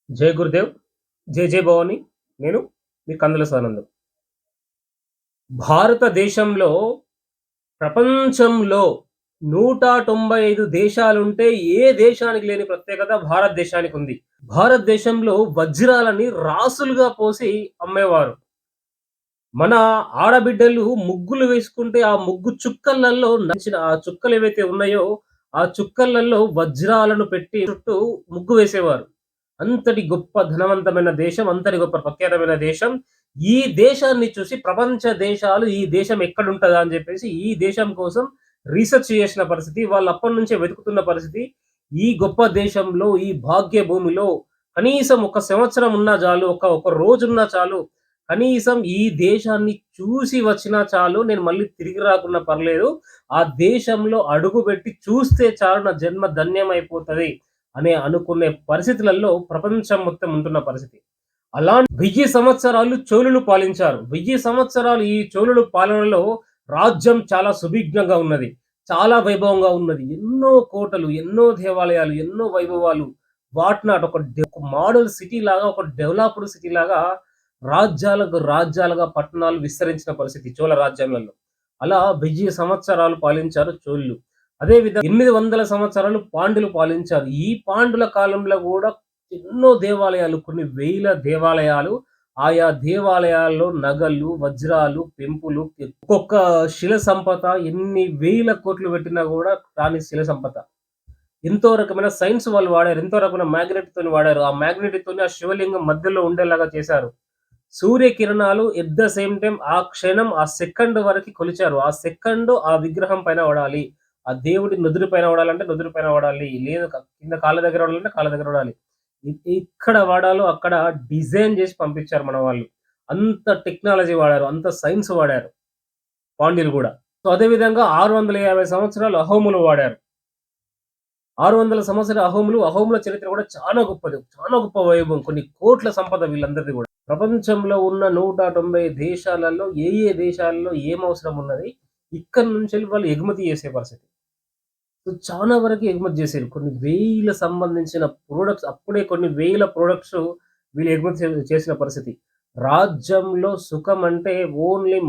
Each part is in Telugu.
జై గురుదేవ్. జై జై భవాని. నేను మీ కందుల సానందం. భారతదేశంలో ప్రపంచంలో 195 దేశాలుంటే ఏ దేశానికి లేని ప్రత్యేకత భారతదేశానికుంది. భారతదేశంలో వజ్రాలని రాసులుగా పోసి అమ్మేవారు. మన ఆడబిడ్డలు ముగ్గులు వేసుకుంటే ఆ ముగ్గు చుక్కలలో నచ్చిన ఆ చుక్కలేవైతే ఉన్నాయో, ఆ చుక్కలలో వజ్రాలను పెట్టి చుట్టూ ముగ్గు వేసేవారు. అంతటి గొప్ప ధనవంతమైన దేశం, అంతటి గొప్ప ప్రఖ్యాతమైన దేశం. ఈ దేశాన్ని చూసి ప్రపంచ దేశాలు ఈ దేశం ఎక్కడుంటదా అని జెప్పేసి ఈ దేశం కోసం రీసెర్చ్ చేసిన పరిస్థితి. వాళ్ళు అప్పటినుంచే వెతుకుతున్న పరిస్థితి. ఈ గొప్ప దేశంలో, ఈ భాగ్య భూమిలో కనీసం ఒక సంవత్సరం ఉన్నా చాలు, ఒక రోజున్నా చాలు. కనీసం ఈ దేశాన్ని చూసి వచ్చినా చాలు. నేను మళ్ళీ తిరిగి రాకున్నా పర్లేదు. ఆ దేశంలో అడుగుబెట్టి చూస్తే చాలు నా జన్మ ధన్యమైపోతది అని అనుకునే పరిస్థితులలో ప్రపంచం మొత్తం ఉంటున్న పరిస్థితి. అలాంటి 1000 సంవత్సరాలు చోళులు పాలించారు. 1000 సంవత్సరాలు ఈ చోళుల పాలనలో రాజ్యం చాలా సుభిజ్ఞంగా ఉన్నది. చాలా వైభవంగా ఉన్నది. ఎన్నో కోటలు, ఎన్నో దేవాలయాలు, ఎన్నో వైభవాలు. వాట్ నాట్ ఒక మోడల్ సిటీ లాగా, ఒక డెవలప్డ్ సిటీ లాగా రాజ్యాలకు రాజ్యాలుగా పట్టణాలు విస్తరించిన పరిస్థితి చోళ రాజ్యంలలో. అలా 1000 సంవత్సరాలు పాలించారు చోళులు. అదే విధంగా 800 సంవత్సరాలు పాండ్యులు పాలించారు. ఈ పాండ్యుల కాలంలో గూడా ఎన్నో దేవాలయాలు, కొన్ని వేల దేవాలయాలు, ఆయా దేవాలయాల్లో నగలు, వజ్రాలు, పెంపులు, ఒక్కొక్క శిల సంపద ఎన్ని వేల కోట్లు పెట్టినా గూడా రాని శిల సంపద. ఎంతో రకమైన సైన్స్ వాళ్ళు వాడారు. ఎంతో రకమైన మ్యాగ్నెట్‌తోని వాడారు. ఆ మ్యాగ్నెట్‌తోని ఆ శివలింగం మధ్యలో ఉండేలాగా చేశారు. సూర్య కిరణాలు ఎట్ ద సేమ్ టైమ్ ఆ క్షణం, ఆ సెకండ్ వరకి కొలిచారు. ఆ సెకండ్ ఆ విగ్రహం పైన పడాలి. ఆ దేవుడి నుదురు పైన పడాలంటే నుదురు పైన పడాలి. లేదు కింద కాళ్ళ దగ్గర పడాలంటే కాళ్ళ దగ్గర పడాలి. ఎక్కడ వాడాలో అక్కడ డిజైన్ చేసి పంపించారు మన వాళ్ళు. అంత టెక్నాలజీ వాడారు. అంత సైన్స్ వాడారు పాండ్యులు గూడా. సో, అదే విధంగా 650 సంవత్సరాలు అహోములు వాడారు. 600 సంవత్సరాల అహోముల చరిత్ర కూడా చాలా గొప్పది. చాలా గొప్ప వైభవం. కొన్ని కోట్ల సంపద వీళ్ళందరిది గూడా. ప్రపంచంలో ఉన్న 190 దేశాలలో ఏ దేశాల్లో ఏం అవసరం ఉన్నది, ఇక్కడి నుంచెల్లి వాళ్ళు ఎగుమతి చేసే పరిస్థితి. సో, చానా వరకు ఎగుమతి చేసేరు. కొన్ని వేల సంబంధించిన ప్రొడక్ట్స్ అప్పుడే కొన్ని వేల ప్రొడక్ట్స్ వీళ్ళు ఎగుమతి చేసిన పరిస్థితి. రాజ్యంలో సుఖం అంటే ఓన్లీ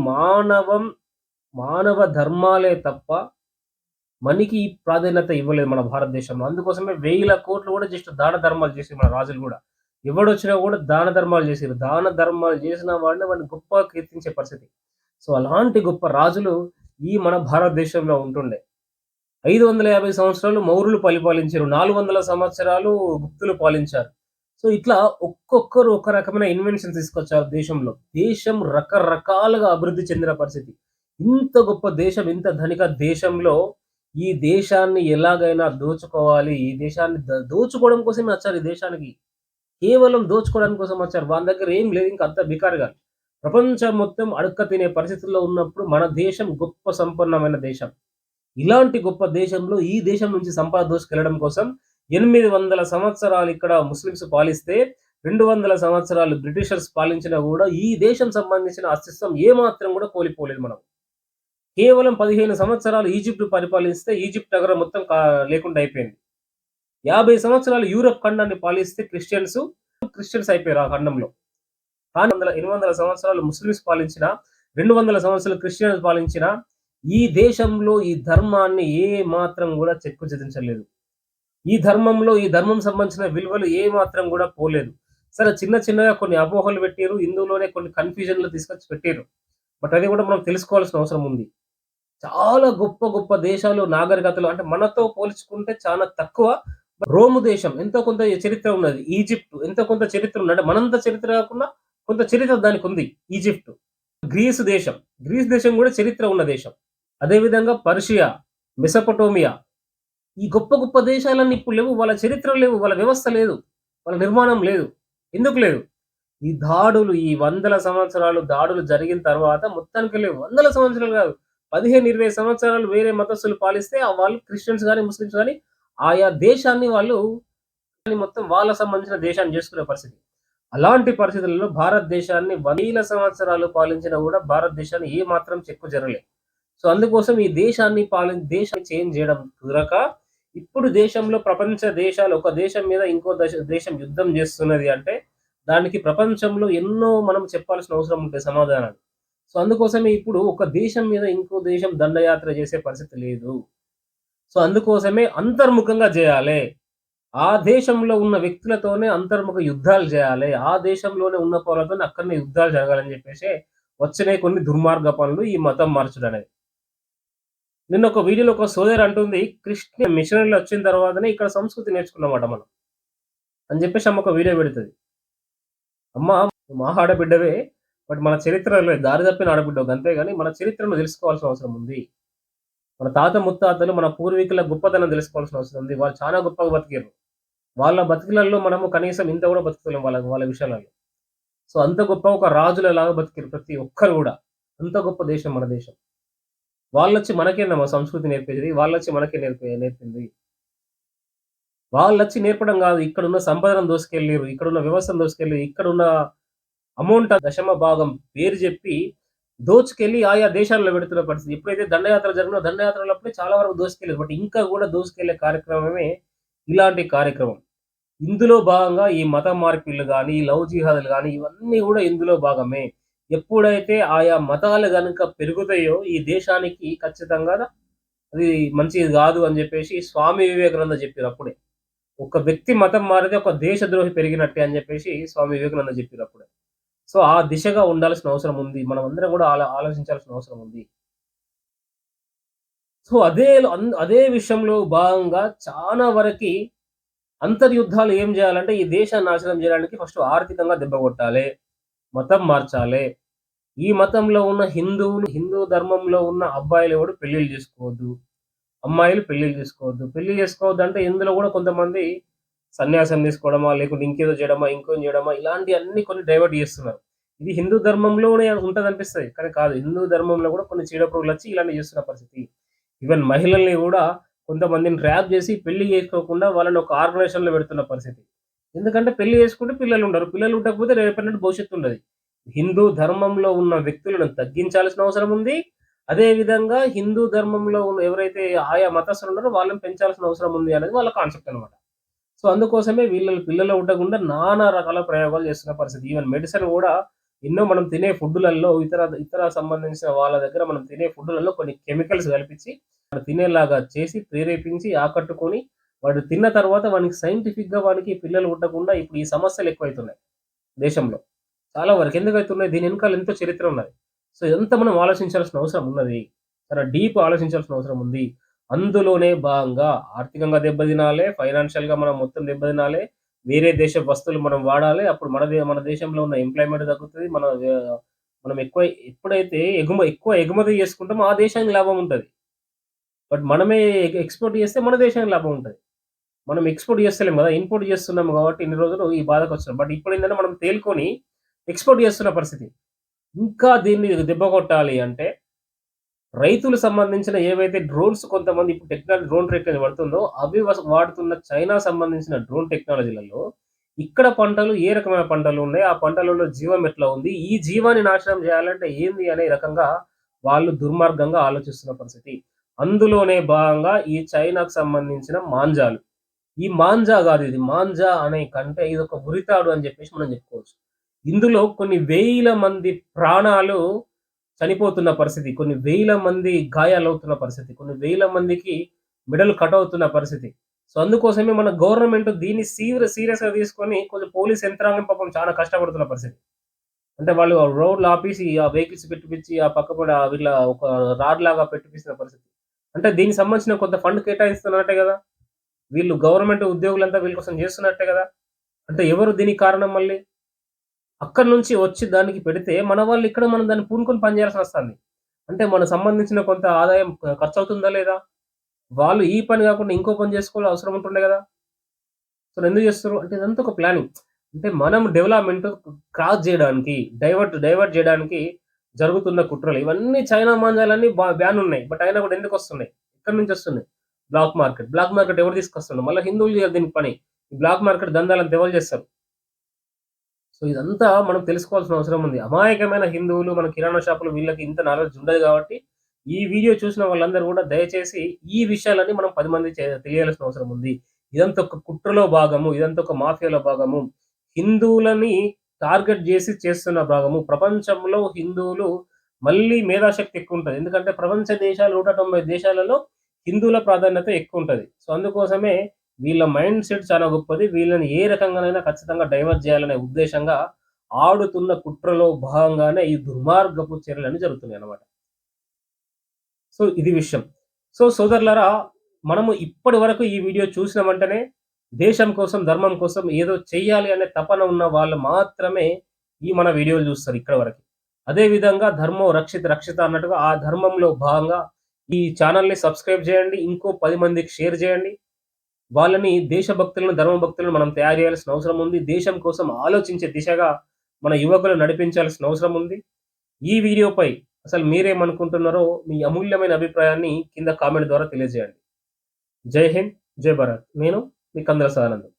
మానవ ధర్మాలే తప్ప మనీకి ప్రాధాన్యత ఇవ్వలేదు మన భారతదేశంలో. అందుకోసమే వేల కోట్లు కూడా జస్ట్ దాన ధర్మాలు చేసిర్రు మన రాజులు గూడా. ఎవడొచ్చినా గూడా దాన ధర్మాలు చేసిర్రు. దాన ధర్మాలు చేసిన వాడిని గొప్పగా కీర్తించే పరిస్థితి. సో, అలాంటి గొప్ప రాజులు ఈ మన భారతదేశంలో ఉంటుండే. 550 సంవత్సరాలు మౌర్యులు పరిపాలించారు. 400 సంవత్సరాలు గుప్తులు పాలించారు. సో, ఇట్లా ఒక్కొక్కరు ఒక రకమైన ఇన్వెన్షన్ తీసుకొచ్చారు దేశంలో. దేశం రకరకాలుగా అభివృద్ధి చెందిన పరిస్థితి. ఇంత గొప్ప దేశం, ఇంత ధనిక దేశంలో ఈ దేశాన్ని ఎలాగైనా దోచుకోవాలి. ఈ దేశాన్ని దోచుకోవడం కోసమే వచ్చారు ఈ దేశానికి. కేవలం దోచుకోవడానికి కోసం వచ్చారు. వాళ్ళ దగ్గర ఏం లేదు. ఇంక అంతా బికారుగా. ప్రపంచం మొత్తం అడక్క తినే పరిస్థితుల్లో ఉన్నప్పుడు మన దేశం గొప్ప సంపన్నమైన దేశం. ఇలాంటి గొప్ప దేశంలో ఈ దేశం నుంచి సంపద దోసుకెళ్లడం కోసం 800 సంవత్సరాలు ఇక్కడ ముస్లిమ్స్ పాలిస్తే, 200 సంవత్సరాలు బ్రిటిషర్స్ పాలించినా గూడా ఈ దేశం సంబంధించిన అస్తిత్వం ఏమాత్రం గూడా కోల్పోలేదు మనం. కేవలం 15 సంవత్సరాలు ఈజిప్ట్ పరిపాలిస్తే ఈజిప్ట్ నగరం మొత్తం లేకుండా అయిపోయింది. 50 సంవత్సరాలు యూరప్ ఖండాన్ని పాలిస్తే క్రిస్టియన్స్ అయిపోయారు ఆ ఖండంలో. కానీ 800 సంవత్సరాలు ముస్లిమ్స్ పాలించిన, 200 సంవత్సరాలు క్రిస్టియన్స్ పాలించిన ఈ దేశంలో ఈ ధర్మాన్ని ఏ మాత్రం గూడా చెక్కు చెదించలేదు. ఈ ధర్మం సంబంధించిన విలువలు ఏ మాత్రం గూడా పోలేదు. సరే చిన్నగా కొన్ని అపోహలు పెట్టిర్రు. హిందువులోనే కొన్ని కన్‌ఫ్యూజన్‌లు తీసుకొచ్చి పెట్టిర్రు. బట్ అది గూడా మనం తెలుసుకోవాల్సిన అవసరం ఉంది. చాలా గొప్ప దేశాలు నాగరికతలు అంటే మనతో పోల్చుకుంటే చాలా తక్కువ. రోము దేశం ఎంతో కొంత చరిత్ర ఉన్నది. ఈజిప్ట్ ఎంతో కొంత చరిత్ర ఉంది. అంటే మనంత చరిత్ర కాకుండా కొంత చరిత్ర దానికుంది ఈజిప్ట్. గ్రీస్ దేశం గూడా చరిత్ర ఉన్న దేశం. అదే విధంగా పర్షియా, మెసొపొటేమియా ఈ గొప్ప దేశాలన్నీ ఇప్పుడు లేవు. వాళ్ళ చరిత్ర లేవు. వాళ్ళ వ్యవస్థ లేదు. వాళ్ళ నిర్మాణం లేదు. ఎందుకు లేదు? ఈ దాడులు ఈ వందల సంవత్సరాలు దాడులు జరిగిన తర్వాత మొత్తానికి లేవు. వందల సంవత్సరాలు కాదు. 15, 20 సంవత్సరాలు వేరే మతస్థులు పాలిస్తే వాళ్ళు క్రిస్టియన్స్ గాని, ముస్లిమ్స్ గాని ఆయా దేశాన్ని వాళ్ళు మొత్తం వాళ్ళకి సంబంధించిన దేశాన్ని చేసుకునే పరిస్థితి. అలాంటి పరిస్థితులలో భారతదేశాన్ని వేల సంవత్సరాలు పాలించినా గూడా భారతదేశాన్ని ఏ మాత్రం చెక్కు చెదరలే. సో, అందుకోసం ఈ దేశాన్ని చేంజ్ జేయడం కుదరక ఇప్పుడు దేశంలో ప్రపంచ దేశాలు ఒక దేశం మీద ఇంకో దేశం యుద్ధం చేస్తున్నది అంటే, దానికి ప్రపంచంలో ఎన్నో మనం చెప్పాల్సిన అవసరం ఉంటాయి సమాధానాలు. సో, అందుకోసమే ఇప్పుడు ఒక దేశం మీద ఇంకో దేశం దండయాత్ర చేసే పరిస్థితి లేదు. సో, అందుకోసమే అంతర్ముఖంగా జేయాలే. ఆ దేశంలో ఉన్న వ్యక్తులతోనే అంతర్ముఖ యుద్ధాలు జేయాలే. ఆ దేశంలోనే ఉన్న పౌరులతోని అక్కడనే యుద్ధాలు జరగాలని జెప్పేసే వచ్చినాయి కొన్ని దుర్మార్గ పనులు ఈ మతం మార్చుడనేది. నిన్న ఒక వీడియోలో ఒక సోదరి అంటుంది, క్రిస్టియన్ మిషనరీలొచ్చిన తర్వాతనే ఇక్కడ సంస్కృతి నేర్చుకున్నామట మనం అని జెప్పేసి ఆమె ఒక వీడియో పెడుతది. అమ్మ మా ఆడబిడ్డవే. బట్ మన చరిత్రలో దారి తప్పిన ఆడబిడ్డవు గంతే గాని మన చరిత్రను తెలుసుకోవాల్సిన అవసరం ఉంది. మన తాత ముత్తాతలు మన పూర్వీకుల గొప్పతనం తెలుసుకోవాల్సిన అవసరం ఉంది. వాళ్ళు చాలా గొప్పగా బతికిర్రు. వాళ్ళ బతుకులలో మనము కనీసం ఇంత గూడా బతుకుతలేం వాళ్ళ వాళ్ళ విషయాలలో. సో, అంత గొప్ప ఒక రాజులలాగా బతికిర్రు ప్రతి ఒక్కరు గూడా. అంత గొప్ప దేశం మన దేశం. వాళ్ళొచ్చి మనకేందమ్మా సంస్కృతి నేర్పేది. వాళ్ళొచ్చి మనకే నేర్పింది. వాళ్ళొచ్చి నేర్పడం గాదు. ఇక్కడున్న సంపదను దోసుకెళ్ళిర్రు. ఇక్కడున్న వ్యవస్థను దోసుకెళ్ళి, ఇక్కడున్న అమౌంట్ దశమ భాగం పేరు జెప్పి దోచుకెళ్ళి ఆయా దేశాల్లో పెడుతున్న పరిస్థితి. ఎప్పుడైతే దండయాత్ర జరిగినో దండయాత్రలప్పుడే చాలా వరకు దోసుకెళ్ళారు. బట్ ఇంకా గూడా దోసుకెళ్ళే కార్యక్రమమే ఇలాంటి కార్యక్రమం. ఇందులో భాగంగా ఈ మత మార్పిడులు గాని, ఈ లవ్ జిహాదులు గాని ఇవన్నీ గూడా ఇందులో భాగమే. ఎప్పుడైతే ఆయా మతాలు గనుక పెరుగుతాయో ఈ దేశానికి ఖచ్చితంగా అది మంచిది గాదు అని జెప్పేసి స్వామి వివేకానంద జెప్పిరప్పుడే. ఒక వ్యక్తి మతం మారితే ఒక దేశద్రోహి పెరిగినట్టే అని జెప్పేసి స్వామి వివేకానంద జెప్పిరప్పుడే. సో, ఆ దిశగా ఉండాల్సిన అవసరం ఉంది. మనమందరం గూడా ఆలోచించాల్సిన అవసరం ఉంది. సో, అదే విషయంలో భాగంగా చానా వరకి అంతర్యుద్ధాలు ఏం జేయాలంటే, ఈ దేశాన్ని నాశనం జేయడానికి ఫస్ట్ ఆర్థికంగా దెబ్బ కొట్టాలే. మతం మార్చాలే. ఈ మతంలో ఉన్న హిందువులు, హిందూ ధర్మంలో ఉన్న అబ్బాయిలెవడు పెళ్ళిళ్ళు జేసుకోవద్దు. అమ్మాయిలు పెళ్ళిళ్ళు జేసుకోవద్దు. పెళ్లి జేసుకోవద్దంటే ఇందులో గూడా కొంతమంది సన్యాసం తీసుకోవడమా, లేకుంటే ఇంకేదో జేయడమా, ఇంకోని జేయడమా ఇలాంటియన్నీ కొన్ని డైవర్ట్ జేస్తున్నారు. ఇది హిందూ ధర్మంలోనే ఉంటదనిపిస్తది. కానీ కాదు. హిందూ ధర్మంలో గూడా కొన్ని చీడపురుగులొచ్చి ఇలాంటివి జేస్తున్న పరిస్థితి. ఈవెన్ మహిళల్ని గూడా కొంతమందిని ట్రాప్ జేసి పెళ్లి జేసుకోకుండా వాళ్ళని ఒక ఆర్గనైజేషన్‌లో పెడుతున్న పరిస్థితి. ఎందుకంటే పెళ్లి చేసుకుంటే పిల్లలుండరు. పిల్లలు ఉండకపోతే రేపటి భవిష్యత్తుండది. హిందూ ధర్మంలో ఉన్న వ్యక్తులను తగ్గించాల్సిన అవసరం ఉంది. అదే విధంగా హిందూ ధర్మంలో ఉన్న ఎవరైతే ఆయా మతస్థులున్నారో వాళ్ళని పెంచాల్సిన అవసరం ఉంది అనేది వాళ్ళ కాన్సెప్ట్ అన్నమాట. సో, అందుకోసమే వీళ్ళని పిల్లలు ఉండకుండా నానా రకాల ప్రయోగాలు చేస్తున్న పరిస్థితి. ఈవెన్ మెడిసిన్ గూడా ఎన్నో మనం తినే ఫుడ్‌లలో ఇతర ఇతర సంబంధించిన వాళ్ళ దగ్గర మనం తినే ఫుడ్‌లలో కొన్ని కెమికల్స్ కల్పించి వాడు తినేలాగా చేసి, ప్రేరేపించి, ఆకట్టుకొని వాడు తిన్న తర్వాత వానికి సైంటిఫిక్‌గా వానికి పిల్లలు పుట్టకుండా ఇప్పుడు ఈ సమస్యలు ఎక్కువైతున్నాయి దేశంలో. చాలా వరకు ఎందుకైతున్నాయి? దీని వెనకాల ఎంతో చరిత్ర ఉన్నది. సో, ఇదంతా మనం ఆలోచించాల్సిన అవసరం ఉన్నది. చాలా డీప్ ఆలోచించాల్సిన అవసరం ఉంది. అందులోనే భాగంగా ఆర్థికంగా దెబ్బతినాలే, ఫైనాన్షియల్‌గా మనం మొత్తం దెబ్బతినాలే. వేరే దేశ వస్తువులు మనం వాడాలి. అప్పుడు మన దేశంలో ఉన్న ఎంప్లాయ్‌మెంట్ తగ్గుతది. మనం ఎప్పుడైతే ఎక్కువ ఎగుమతి చేసుకుంటామో ఆ దేశానికి లాభం ఉంటది. బట్ మనమే ఎక్స్‌పోర్ట్ చేస్తే మన దేశానికి లాభం ఉంటది. మనం ఎక్స్‌పోర్ట్ చేస్తలేం గదా! ఇంపోర్ట్ చేస్తున్నాం కాబట్టి ఇన్ని రోజులు ఈ బాధకొచ్చాం. బట్ ఇప్పుడేంటంటే మనం తేలుకొని ఎక్స్‌పోర్ట్ చేస్తున్న పరిస్థితి. ఇంకా దీన్ని దెబ్బ కొట్టాలి అంటే రైతులు సంబంధించిన ఏవైతే డ్రోన్స్ కొంతమంది ఇప్పుడు డ్రోన్ టెక్నాలజీ వాడుతుందో అవి వాడుతున్న చైనా సంబంధించిన డ్రోన్ టెక్నాలజీలలో ఇక్కడ పంటలు ఏ రకమైన పంటలు ఉన్నాయి? ఆ పంటలలో జీవం ఎట్లా ఉంది? ఈ జీవాన్ని నాశనం చేయాలంటే ఏంది అనే రకంగా వాళ్ళు దుర్మార్గంగా ఆలోచిస్తున్న పరిస్థితి. అందులోనే భాగంగా ఈ చైనాకు సంబంధించిన మాంజాలు. ఈ మాంజా గాదు ఇది. మాంజా అనే కంటే ఇదొక ఉరితాడు అని జెప్పేసి మనం జెప్పుకోవచ్చు. ఇందులో కొన్ని వేల మంది ప్రాణాలు చనిపోతున్న పరిస్థితి. కొన్ని వేల మంది గాయాలవుతున్న పరిస్థితి. కొన్ని వేల మందికి మెడలు కట్ అవుతున్న పరిస్థితి. సో, అందుకోసమే మన గవర్నమెంట్ దీన్ని సీరియస్‌గా తీసుకొని కొంచెం పోలీస్ యంత్రాంగం పాపం చాలా కష్టపడుతున్న పరిస్థితి. అంటే వాళ్ళు రోడ్లు ఆపేసి ఆ వెహికల్స్ పెట్టిపిచ్చి ఆ పక్క పొంటి వీళ్ళ ఒక రాడ్‌లాగా పెట్టిపిస్తున్న పరిస్థితి. అంటే దీనికి సంబంధించిన కొంత ఫండ్ కేటాయిస్తున్నట్టే గదా! వీళ్ళు గవర్నమెంట్ ఉద్యోగులంతా వీళ్ళ కోసం జేస్తున్నట్టే గదా! అంటే ఎవరు దీనికి కారణం మళ్ళీ? అక్కడి నుంచి వచ్చి దానికి పెడితే మన వాళ్ళు ఇక్కడ మనం దాన్ని పూనుకొని పని చేయాల్సొస్తుంది. అంటే మనకు సంబంధించిన కొంత ఆదాయం ఖర్చవుతుందా లేదా? వాళ్ళు ఈ పని గాకుండా ఇంకో పని జేసుకోవాలి అవసరం ఉంటుండే గదా! సో, ఎందుకు జేస్తుర్రు? అంటే ఇదంతా ఒక ప్లానింగ్. అంటే మనం డెవలప్‌మెంట్ క్రాస్ జేయడానికి, డైవర్ట్ జేయడానికి జరుగుతున్న కుట్రలు. ఇవన్నీ చైనా మాంజాలన్నీ బ్యాన్ ఉన్నాయి. బట్ అయినా గూడా ఎందుకొస్తున్నాయి? ఎక్కడి నుంచొస్తున్నాయి? Black market. బ్లాక్ మార్కెట్ ఎవరు తీసుకొస్తుండు? మళ్ళా హిందువులు జేయాలి దీనికి పని. ఈ బ్లాక్ మార్కెట్ దందాలంతా ఎవరు జేస్తారు? సో, ఇదంతా మనం తెలుసుకోవాల్సిన అవసరం ఉంది. అమాయకమైన హిందువులు మన కిరాణా షాపులు వీళ్ళకి ఇంత నాలెడ్జ్ ఉండదు గాబట్టి, ఈ వీడియో చూసిన వాళ్ళందరూ కూడా దయచేసి ఈ విషయాలన్నీ మనం 10 మందికి తెలియాల్సిన అవసరం ఉంది. ఇదంతా ఒక కుట్రలో భాగము. ఇదంతా ఒక మాఫియాలో భాగము. హిందువులని టార్గెట్ జేసి చేస్తున్న భాగము. ప్రపంచంలో హిందువులు మళ్ళీ మేధాశక్తి ఎక్కువుంటది. ఎందుకంటే ప్రపంచ దేశాలు 190 దేశాలలో హిందువుల ప్రాధాన్యత ఎక్కువుంటది. సో, అందుకోసమే వీళ్ళ మైండ్ సెట్ చాలా గొప్పది. వీళ్ళని ఏ రకంగానైనా ఖచ్చితంగా డైవర్ట్ జేయాలనే ఉద్దేశంగా ఆడుతున్న కుట్రలో భాగంగానే ఈ దుర్మార్గపు చర్యలన్నీ జరుగుతున్నాయన్నమాట. సో, ఇది విషయం. సో, సోదరులారా, మనము ఇప్పటి వరకు ఈ వీడియో చూసిన వెంటనే దేశం కోసం, ధర్మం కోసం ఏదో చెయ్యాలి అనే తపన ఉన్న వాళ్ళు మాత్రమే ఈ మన వీడియోలు చూస్తారు ఇక్కడి వరకి. అదే విధంగా ధర్మో రక్షిత రక్షిత అన్నట్టుగా ఆ ధర్మంలో భాగంగా ఈ ఛానెల్‌ని సబ్స్క్రైబ్ చేయండి. ఇంకో 10 మందికి షేర్ చేయండి. వాళ్ళని దేశభక్తులను, ధర్మభక్తులను మనం తయారు చేయాల్సిన అవసరం ఉంది. దేశం కోసం ఆలోచించే దిశగా మన యువకులను నడిపించాల్సిన అవసరం ఉంది. ఈ వీడియోపై అసలు మీరేమనుకుంటున్నారో మీ అమూల్యమైన అభిప్రాయాన్ని కింద కామెంట్ ద్వారా తెలియజేయండి. జై హింద్, జై భారత్. నేను మీ కందుల సదానందం.